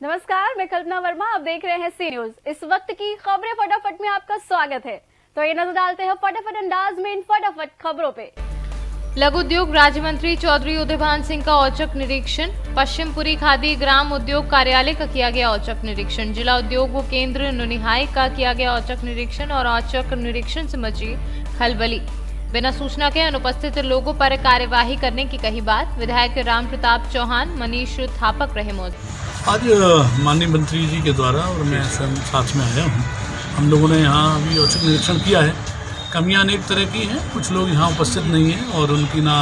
नमस्कार, मैं कल्पना वर्मा। आप देख रहे हैं सी न्यूज। इस वक्त की खबरें फटाफट में आपका स्वागत है। तो ये नजर डालते हैं फटाफट अंदाज में इन फटाफट खबरों पे। लघु उद्योग राज्य मंत्री चौधरी उदयभान सिंह का औचक निरीक्षण। पश्चिमपुरी खादी ग्राम उद्योग कार्यालय का किया गया औचक निरीक्षण। जिला उद्योग केंद्र नुनिहाई का किया गया औचक निरीक्षण और औचक निरीक्षण से मची खलबली। बिना सूचना के अनुपस्थित लोगों पर कार्यवाही करने की कही बात। विधायक राम प्रताप चौहान, मनीष थापक रहे मौजूद। आज माननीय मंत्री जी के द्वारा और मैं स्वयं साथ में आया हूँ। हम लोगों ने यहाँ अभी औचक निरीक्षण किया है। कमियाँ अनेक तरह की हैं। कुछ लोग यहाँ उपस्थित नहीं हैं और उनकी ना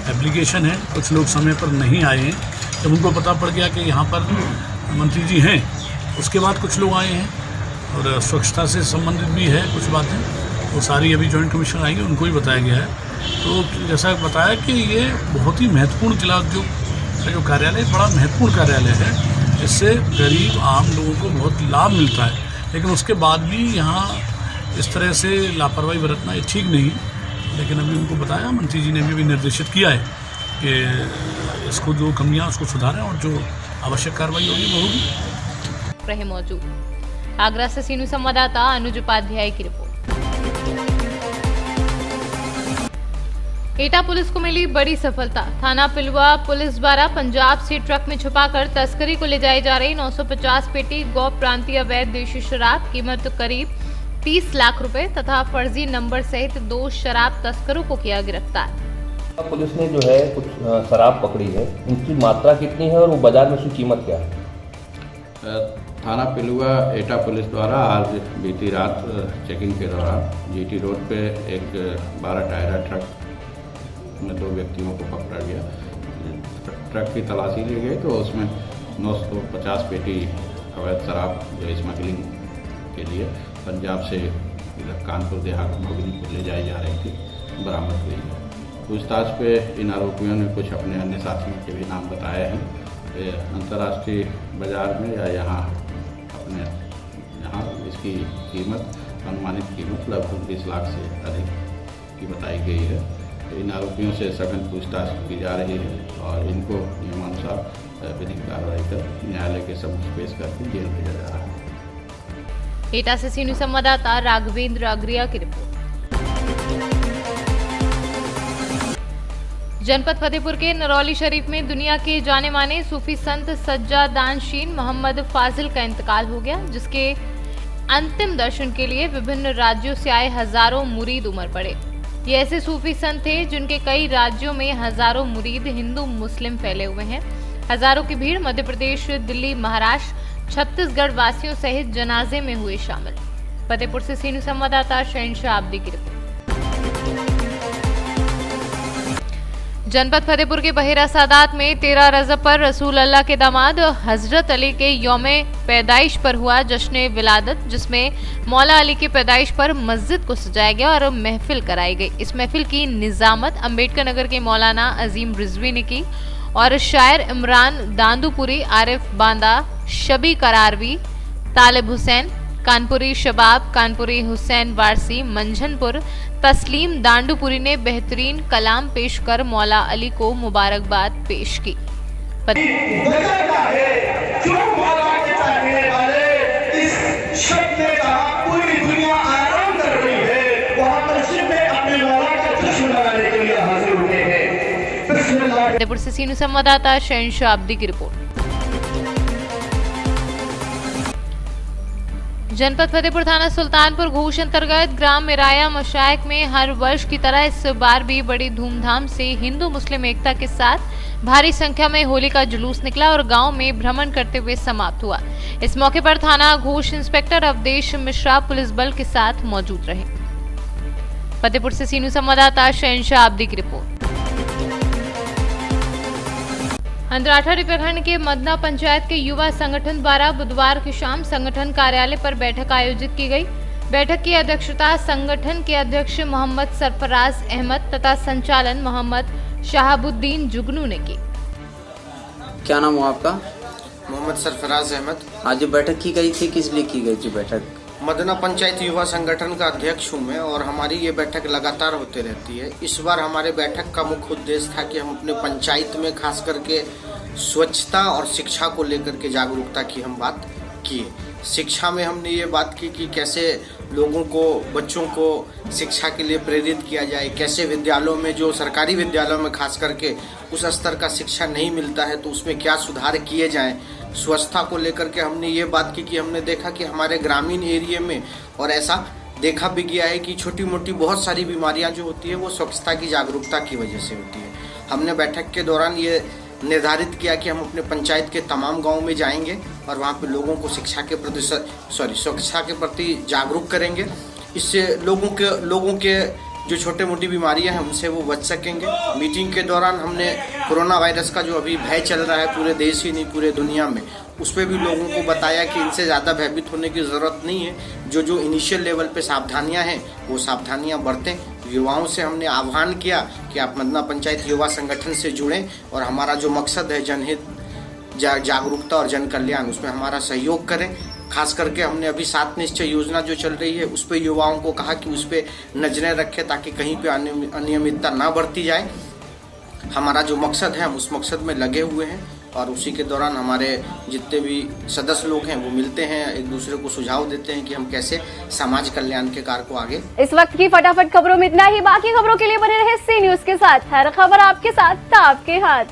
एप्लीकेशन है। कुछ लोग समय पर नहीं आए हैं। जब उनको पता पड़ गया कि यहाँ पर मंत्री जी हैं, उसके बाद कुछ लोग आए हैं और स्वच्छता से संबंधित भी है कुछ बातें। वो सारी अभी जॉइंट कमिश्नर आएंगे, उनको ही बताया गया है। तो जैसा बताया कि ये बहुत ही महत्वपूर्ण जिला उद्योग का जो कार्यालय, बड़ा महत्वपूर्ण कार्यालय है। इससे गरीब आम लोगों को बहुत लाभ मिलता है, लेकिन उसके बाद भी यहाँ इस तरह से लापरवाही बरतना ये ठीक नहीं। लेकिन अभी उनको बताया, मंत्री जी ने भी निर्देशित किया है कि इसको जो कमियाँ उसको सुधारें और जो आवश्यक कार्रवाई होगी वो होगी। रहे मौजूद। आगरा से सीनू संवाददाता अनुज उपाध्याय की रिपोर्ट। एटा पुलिस को मिली बड़ी सफलता। थाना पिलवा पुलिस द्वारा पंजाब से ट्रक में छुपाकर तस्करी को ले जाई जा रही 950 पेटी गौ प्रांतीय अवैध देशी शराब कीमत करीब 30 लाख रुपए तथा फर्जी नंबर सहित 2 शराब तस्करों को किया गिरफ्तार। पुलिस ने जो है कुछ शराब पकड़ी है, उनकी मात्रा कितनी है और वो बाजार में उसकी कीमत क्या है? थाना पिलुआ एटा पुलिस द्वारा आज बीती रात चेकिंग के दौरान जीटी रोड पे एक 12 टायरा ट्रक में 2 व्यक्तियों को पकड़ा गया। ट्रक की तलाशी ली गई तो उसमें 950 पेटी अवैध शराब जो स्मगलिंग के लिए पंजाब से इधर कानपुर देहात मोगनीपुर ले जाई जा रही थी, बरामद हुई है। पूछताछ पे इन आरोपियों ने कुछ अपने अन्य साथियों के भी नाम बताए हैं। अंतर्राष्ट्रीय बाजार में या यहाँ इसकी कीमत, अनुमानित कीमत लगभग 20 लाख से अधिक की बताई गई है। इन आरोपियों से सघन पूछताछ की जा रही है और इनको नियमानुसार विधिक कार्रवाई कर न्यायालय के समक्ष पेश करके जेल भेजा जा रहा है। एटा से सीनू संवाददाता राघवेंद्र अग्रिया की रिपोर्ट। जनपद फतेहपुर के नरौली शरीफ में दुनिया के जाने माने सूफी संत सज्जादानशीन मोहम्मद फाजिल का इंतकाल हो गया, जिसके अंतिम दर्शन के लिए विभिन्न राज्यों से आए हजारों मुरीद उमड़ पड़े। ये ऐसे सूफी संत थे जिनके कई राज्यों में हजारों मुरीद हिंदू मुस्लिम फैले हुए हैं। हजारों की भीड़ मध्य प्रदेश, दिल्ली, महाराष्ट्र, छत्तीसगढ़ वासियों सहित जनाजे में हुए शामिल। फतेहपुर से सीनू संवाददाता शहनशाह आब्दी की रिपोर्ट। जनपद फतेहपुर के बहेरा सादात में 13 रजब पर रसूल अल्लाह के दामाद हजरत अली के यौमे पैदाइश पर हुआ जश्न विलादत, जिसमें मौला अली की पैदाइश पर मस्जिद को सजाया गया और महफिल कराई गई। इस महफिल की निजामत अम्बेडकर नगर के मौलाना अजीम रिजवी ने की और शायर इमरान दांदूपुरी, आरिफ बांदा, शबी करारवी, तालिब हुसैन कानपुरी, शबाब कानपुरी, हुसैन वारसी, मंझनपुर, तस्लीम दांडूपुरी ने बेहतरीन कलाम पेश कर मौला अली को मुबारकबाद पेश की। फतेहपुर से सीनू संवाददाता शहनशाह आब्दी की रिपोर्ट। जनपद फतेहपुर थाना सुल्तानपुर घोष अंतर्गत ग्राम मिराया मशाइक में हर वर्ष की तरह इस बार भी बड़ी धूमधाम से हिंदू मुस्लिम एकता के साथ भारी संख्या में होली का जुलूस निकला और गांव में भ्रमण करते हुए समाप्त हुआ। इस मौके पर थाना घोष इंस्पेक्टर अवधेश मिश्रा पुलिस बल के साथ मौजूद रहे। फतेहपुर से सीनू संवाददाता शहनशाह आब्दी की रिपोर्ट। अंद्राठा प्रखंड के मदना पंचायत के युवा संगठन द्वारा बुधवार की शाम संगठन कार्यालय पर बैठक आयोजित की गई। बैठक की अध्यक्षता संगठन के अध्यक्ष मोहम्मद सरफराज अहमद तथा संचालन मोहम्मद शहाबुद्दीन जुगनू ने की। क्या नाम हो आपका? मोहम्मद सरफराज अहमद। आज जो बैठक की गई थी, किस लिए की गई थी बैठक? मदना पंचायत युवा संगठन का अध्यक्ष हूँ मैं और हमारी ये बैठक लगातार होते रहती है। इस बार हमारे बैठक का मुख्य उद्देश्य था कि हम अपने पंचायत में खास करके स्वच्छता और शिक्षा को लेकर के जागरूकता की हम बात किए। शिक्षा में हमने ये बात की कि कैसे लोगों को, बच्चों को शिक्षा के लिए प्रेरित किया जाए, कैसे विद्यालयों में, जो सरकारी विद्यालयों में खास करके उस स्तर का शिक्षा नहीं मिलता है तो उसमें क्या सुधार किए जाएं। स्वच्छता को लेकर के हमने ये बात की कि हमने देखा कि हमारे ग्रामीण एरिया में, और ऐसा देखा भी गया है कि छोटी मोटी बहुत सारी बीमारियां जो होती है वो स्वच्छता की जागरूकता की वजह से होती है। हमने बैठक के दौरान ये निर्धारित किया कि हम अपने पंचायत के तमाम गांव में जाएंगे और वहां पे लोगों को स्वच्छता के प्रति जागरूक करेंगे। इससे लोगों के जो छोटे मोटी बीमारियां हैं उनसे वो बच सकेंगे। मीटिंग के दौरान हमने कोरोना वायरस का जो अभी भय चल रहा है पूरे देश ही नहीं पूरे दुनिया में, उस पर भी लोगों को बताया कि इनसे ज़्यादा भयभीत होने की ज़रूरत नहीं है। जो इनिशियल लेवल पे सावधानियां हैं वो सावधानियां बरतें। युवाओं से हमने आह्वान किया कि आप मदना पंचायत युवा संगठन से जुड़ें और हमारा जो मकसद है जनहित, जागरूकता और जन कल्याण, उसमें हमारा सहयोग करें। खास करके हमने अभी 7 निश्चय योजना जो चल रही है उस पर युवाओं को कहा कि उस पर नजरें रखें ताकि कहीं पे अनियमितता ना बढ़ती जाए। हमारा जो मकसद है हम उस मकसद में लगे हुए हैं और उसी के दौरान हमारे जितने भी सदस्य लोग हैं वो मिलते हैं, एक दूसरे को सुझाव देते हैं कि हम कैसे समाज कल्याण के कार्य को आगे। इस वक्त की फटाफट खबरों में इतना ही। बाकी खबरों के लिए बने रहे सी न्यूज के साथ। हर खबर आपके साथ, आपके हाथ।